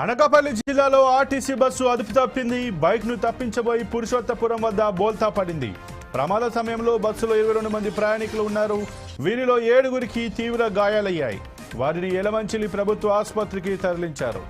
అనకాపల్లి జిల్లాలో RTC bus అదుపు తప్పింది. బైక్ ను తప్పించబోయి పురుషోత్తపురం వద్ద బోల్తా పడింది. ప్రమాద సమయంలో బస్సులో 22 మంది ప్రయాణికులు ఉన్నారు. వీరిలో 7గురికి తీవ్ర గాయాలయ్యాయి. వారిని యలమంచిలి ప్రభుత్వ ఆసుపత్రికి తరలించారు.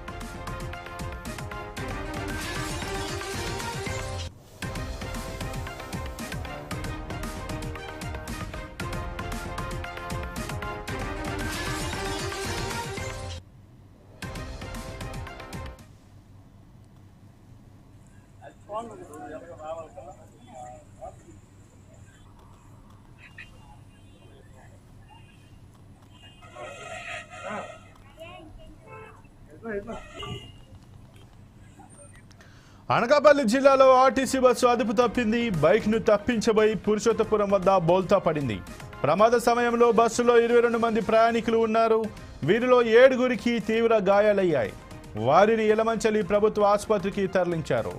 అనకాపల్లి జిల్లాలో ఆర్టీసీ బస్సు అదుపు తప్పింది. బైక్ ను తప్పించబోయి పురుషోత్తపురం వద్ద బోల్తా పడింది. ప్రమాద సమయంలో బస్సులో 22 మంది ప్రయాణికులు ఉన్నారు. వీరిలో 7గురికి తీవ్ర గాయాలయ్యాయి. వారిని యలమంచిలి ప్రభుత్వ ఆసుపత్రికి తరలించారు.